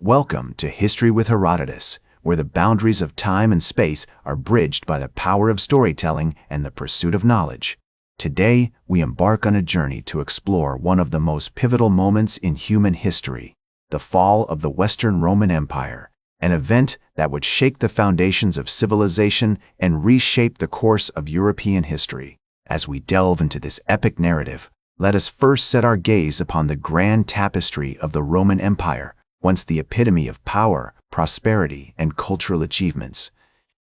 Welcome to History with Herodotus, where the boundaries of time and space are bridged by the power of storytelling and the pursuit of knowledge. Today, we embark on a journey to explore one of the most pivotal moments in human history, the fall of the Western Roman Empire, an event that would shake the foundations of civilization and reshape the course of European history. As we delve into this epic narrative, let us first set our gaze upon the grand tapestry of the Roman Empire, once the epitome of power, prosperity, and cultural achievements.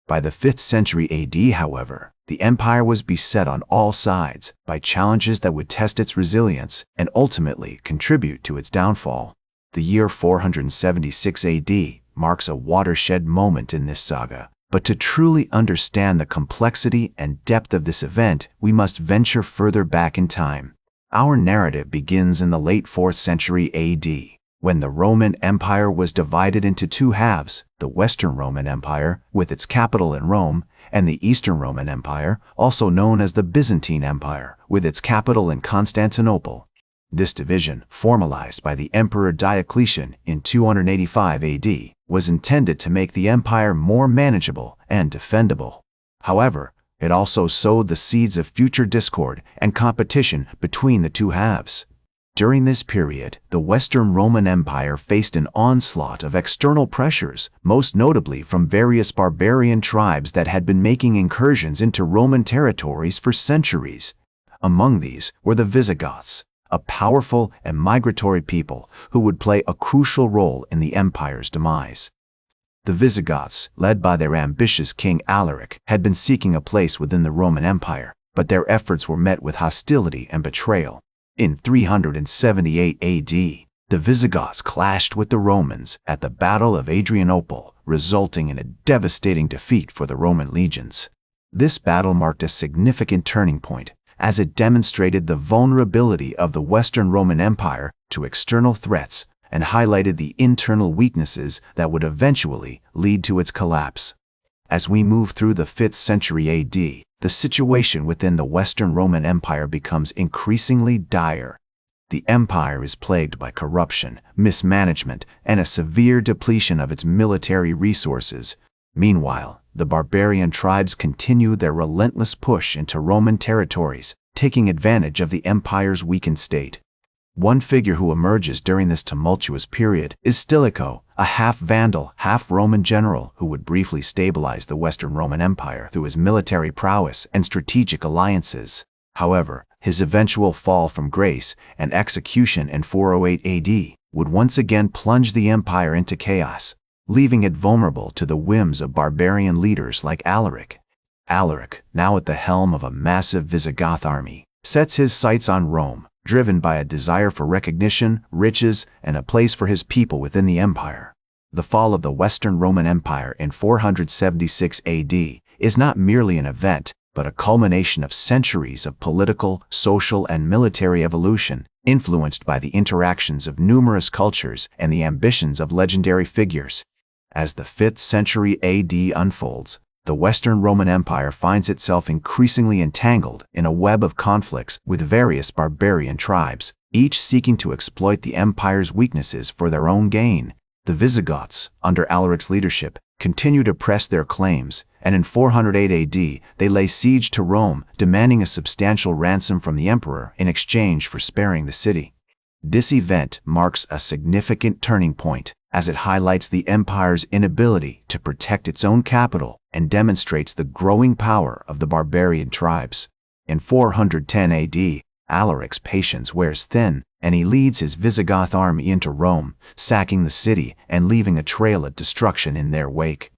By the 5th century AD, however, the empire was beset on all sides by challenges that would test its resilience and ultimately contribute to its downfall. The year 476 AD marks a watershed moment in this saga. But to truly understand the complexity and depth of this event, we must venture further back in time. Our narrative begins in the late 4th century AD, when the Roman Empire was divided into two halves, the Western Roman Empire, with its capital in Rome, and the Eastern Roman Empire, also known as the Byzantine Empire, with its capital in Constantinople. This division, formalized by the Emperor Diocletian in 285 AD, was intended to make the empire more manageable and defendable. However, it also sowed the seeds of future discord and competition between the two halves. During this period, the Western Roman Empire faced an onslaught of external pressures, most notably from various barbarian tribes that had been making incursions into Roman territories for centuries. Among these were the Visigoths, a powerful and migratory people who would play a crucial role in the empire's demise. The Visigoths, led by their ambitious king Alaric, had been seeking a place within the Roman Empire, but their efforts were met with hostility and betrayal. In 378 AD, the Visigoths clashed with the Romans at the Battle of Adrianople, resulting in a devastating defeat for the Roman legions. This battle marked a significant turning point, as it demonstrated the vulnerability of the Western Roman Empire to external threats and highlighted the internal weaknesses that would eventually lead to its collapse. As we move through the 5th century AD, the situation within the Western Roman Empire becomes increasingly dire. The empire is plagued by corruption, mismanagement, and a severe depletion of its military resources. Meanwhile, the barbarian tribes continue their relentless push into Roman territories, taking advantage of the empire's weakened state. One figure who emerges during this tumultuous period is Stilicho, a half-Vandal, half-Roman general who would briefly stabilize the Western Roman Empire through his military prowess and strategic alliances. However, his eventual fall from grace and execution in 408 AD would once again plunge the empire into chaos, leaving it vulnerable to the whims of barbarian leaders like Alaric. Alaric, now at the helm of a massive Visigoth army, sets his sights on Rome, driven by a desire for recognition, riches, and a place for his people within the empire. The fall of the Western Roman Empire in 476 AD is not merely an event, but a culmination of centuries of political, social, and military evolution, influenced by the interactions of numerous cultures and the ambitions of legendary figures. As the 5th century AD unfolds, the Western Roman Empire finds itself increasingly entangled in a web of conflicts with various barbarian tribes, each seeking to exploit the empire's weaknesses for their own gain. The Visigoths, under Alaric's leadership, continue to press their claims, and in 408 AD, they lay siege to Rome, demanding a substantial ransom from the emperor in exchange for sparing the city. This event marks a significant turning point, as it highlights the empire's inability to protect its own capital and demonstrates the growing power of the barbarian tribes. In 410 AD, Alaric's patience wears thin, and he leads his Visigoth army into Rome, sacking the city and leaving a trail of destruction in their wake.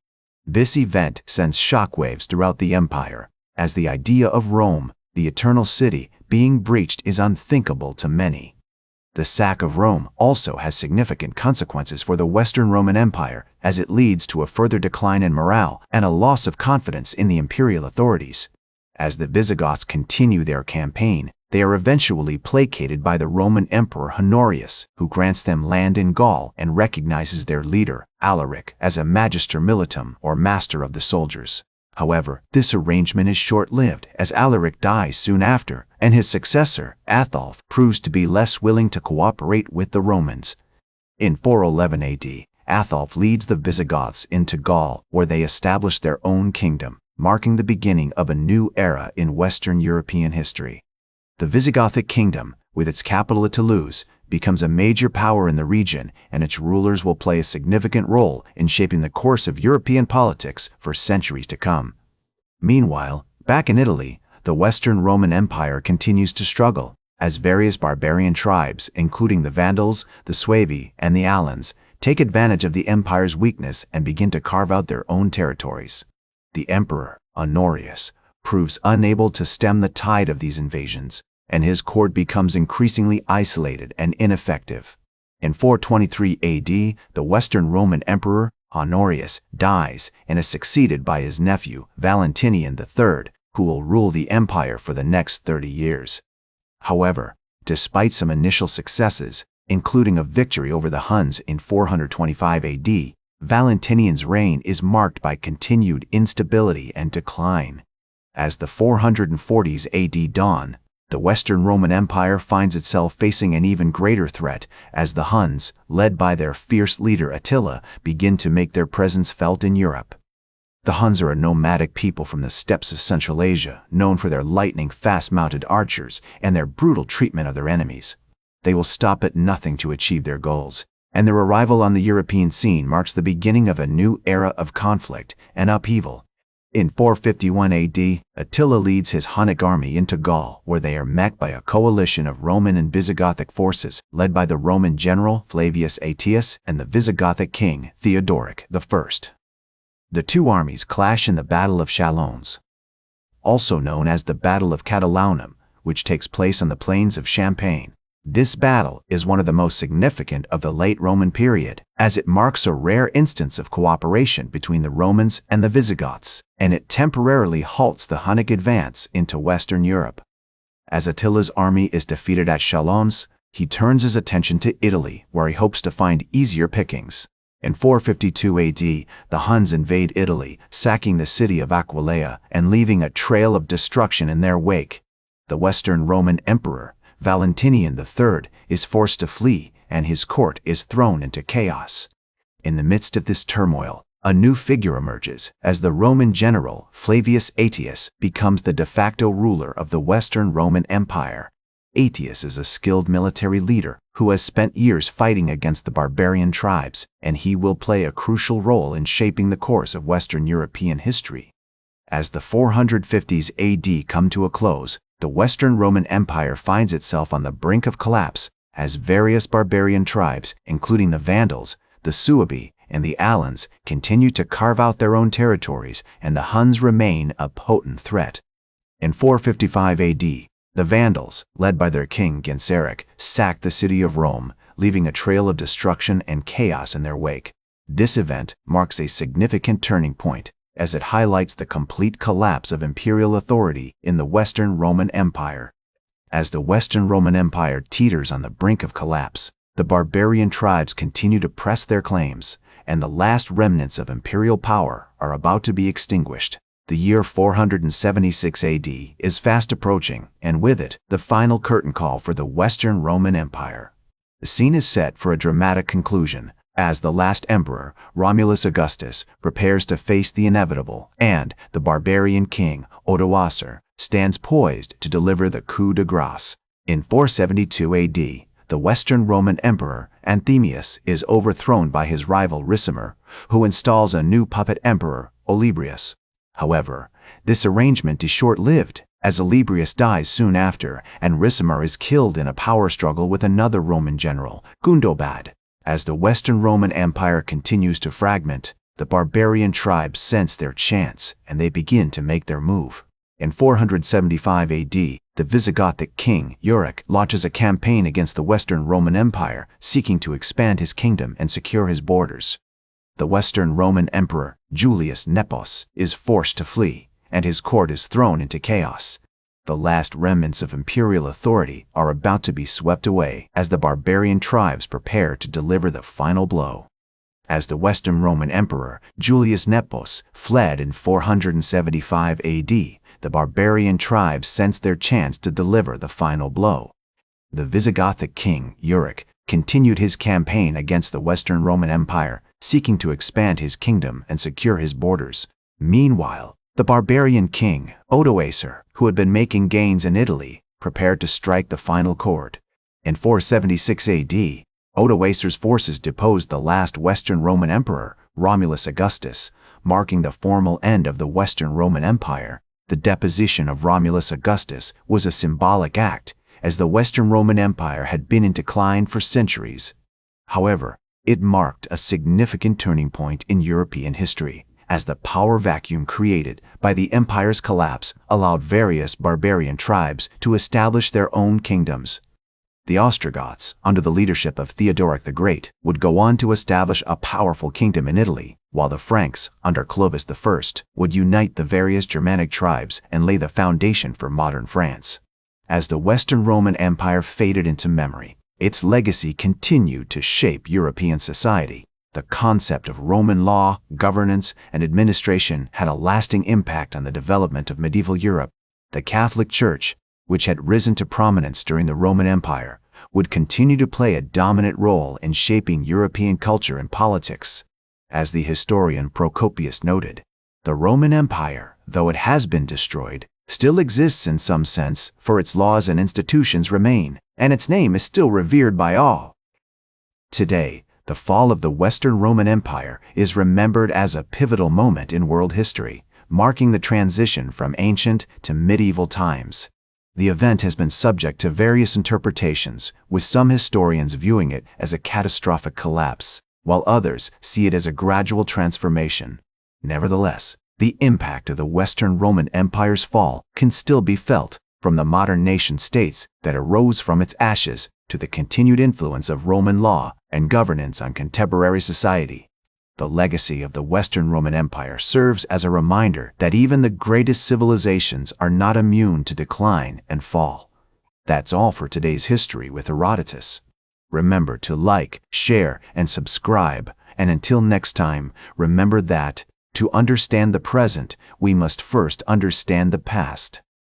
This event sends shockwaves throughout the empire, as the idea of Rome, the eternal city, being breached is unthinkable to many. The sack of Rome also has significant consequences for the Western Roman Empire, as it leads to a further decline in morale and a loss of confidence in the imperial authorities. As the Visigoths continue their campaign, they are eventually placated by the Roman Emperor Honorius, who grants them land in Gaul and recognizes their leader, Alaric, as a magister militum, or master of the soldiers. However, this arrangement is short-lived, as Alaric dies soon after, and his successor, Athalf, proves to be less willing to cooperate with the Romans. In 411 AD, Atholf leads the Visigoths into Gaul, where they establish their own kingdom, marking the beginning of a new era in Western European history. The Visigothic kingdom, with its capital at Toulouse, becomes a major power in the region, and its rulers will play a significant role in shaping the course of European politics for centuries to come. Meanwhile, back in Italy, the Western Roman Empire continues to struggle, as various barbarian tribes, including the Vandals, the Suevi, and the Alans, take advantage of the empire's weakness and begin to carve out their own territories. The emperor, Honorius, proves unable to stem the tide of these invasions, and his court becomes increasingly isolated and ineffective. In 423 AD, the Western Roman Emperor, Honorius, dies and is succeeded by his nephew, Valentinian III, who will rule the empire for the next 30 years. However, despite some initial successes, including a victory over the Huns in 425 AD, Valentinian's reign is marked by continued instability and decline. As the 440s AD dawn, the Western Roman Empire finds itself facing an even greater threat as the Huns, led by their fierce leader Attila, begin to make their presence felt in Europe. The Huns are a nomadic people from the steppes of Central Asia, known for their lightning-fast mounted archers and their brutal treatment of their enemies. They will stop at nothing to achieve their goals, and their arrival on the European scene marks the beginning of a new era of conflict and upheaval. In 451 AD, Attila leads his Hunnic army into Gaul, where they are met by a coalition of Roman and Visigothic forces led by the Roman general Flavius Aetius and the Visigothic king Theodoric I. The two armies clash in the Battle of Chalons, also known as the Battle of Catalaunum, which takes place on the plains of Champagne. This battle is one of the most significant of the late Roman period, as it marks a rare instance of cooperation between the Romans and the Visigoths, and it temporarily halts the Hunnic advance into Western Europe. As Attila's army is defeated at Chalons, he turns his attention to Italy, where he hopes to find easier pickings. In 452 AD, the Huns invade Italy, sacking the city of Aquileia and leaving a trail of destruction in their wake. The Western Roman Emperor, Valentinian III, is forced to flee, and his court is thrown into chaos. In the midst of this turmoil, a new figure emerges, as the Roman general Flavius Aetius becomes the de facto ruler of the Western Roman Empire. Aetius is a skilled military leader who has spent years fighting against the barbarian tribes, and he will play a crucial role in shaping the course of Western European history. As the 450s AD come to a close, the Western Roman Empire finds itself on the brink of collapse, as various barbarian tribes, including the Vandals, the Suebi, and the Alans, continue to carve out their own territories, and the Huns remain a potent threat. In 455 AD, the Vandals, led by their king Genseric, sacked the city of Rome, leaving a trail of destruction and chaos in their wake. This event marks a significant turning point, as it highlights the complete collapse of imperial authority in the Western Roman Empire. As the Western Roman Empire teeters on the brink of collapse, the barbarian tribes continue to press their claims, and the last remnants of imperial power are about to be extinguished. The year 476 AD is fast approaching, and with it, the final curtain call for the Western Roman Empire. The scene is set for a dramatic conclusion, as the last emperor, Romulus Augustus, prepares to face the inevitable, and the barbarian king, Odoacer, stands poised to deliver the coup de grace. In 472 AD, the Western Roman emperor, Anthemius, is overthrown by his rival Ricimer, who installs a new puppet emperor, Olybrius. However, this arrangement is short-lived, as Olybrius dies soon after, and Ricimer is killed in a power struggle with another Roman general, Gundobad. As the Western Roman Empire continues to fragment, the barbarian tribes sense their chance, and they begin to make their move. In 475 AD, the Visigothic king, Euric, launches a campaign against the Western Roman Empire, seeking to expand his kingdom and secure his borders. The Western Roman Emperor, Julius Nepos, is forced to flee, and his court is thrown into chaos. The last remnants of imperial authority are about to be swept away as the barbarian tribes prepare to deliver the final blow. As the Western Roman Emperor, Julius Nepos, fled in 475 AD, the barbarian tribes sensed their chance to deliver the final blow. The Visigothic king, Euric, continued his campaign against the Western Roman Empire, seeking to expand his kingdom and secure his borders. Meanwhile, the barbarian king, Odoacer, who had been making gains in Italy, prepared to strike the final chord. In 476 AD, Odoacer's forces deposed the last Western Roman emperor, Romulus Augustus, marking the formal end of the Western Roman Empire. The deposition of Romulus Augustus was a symbolic act, as the Western Roman Empire had been in decline for centuries. However, it marked a significant turning point in European history, as the power vacuum created by the empire's collapse allowed various barbarian tribes to establish their own kingdoms. The Ostrogoths, under the leadership of Theodoric the Great, would go on to establish a powerful kingdom in Italy, while the Franks, under Clovis I, would unite the various Germanic tribes and lay the foundation for modern France. As the Western Roman Empire faded into memory, its legacy continued to shape European society. The concept of Roman law, governance, and administration had a lasting impact on the development of medieval Europe. The Catholic Church, which had risen to prominence during the Roman Empire, would continue to play a dominant role in shaping European culture and politics. As the historian Procopius noted, the Roman Empire, though it has been destroyed, still exists in some sense, for its laws and institutions remain, and its name is still revered by all. Today, the fall of the Western Roman Empire is remembered as a pivotal moment in world history, marking the transition from ancient to medieval times. The event has been subject to various interpretations, with some historians viewing it as a catastrophic collapse, while others see it as a gradual transformation. Nevertheless, the impact of the Western Roman Empire's fall can still be felt, from the modern nation-states that arose from its ashes to the continued influence of Roman law and governance on contemporary society. The legacy of the Western Roman Empire serves as a reminder that even the greatest civilizations are not immune to decline and fall. That's all for today's History with Herodotus. Remember to like, share, and subscribe, and until next time, remember that, to understand the present, we must first understand the past.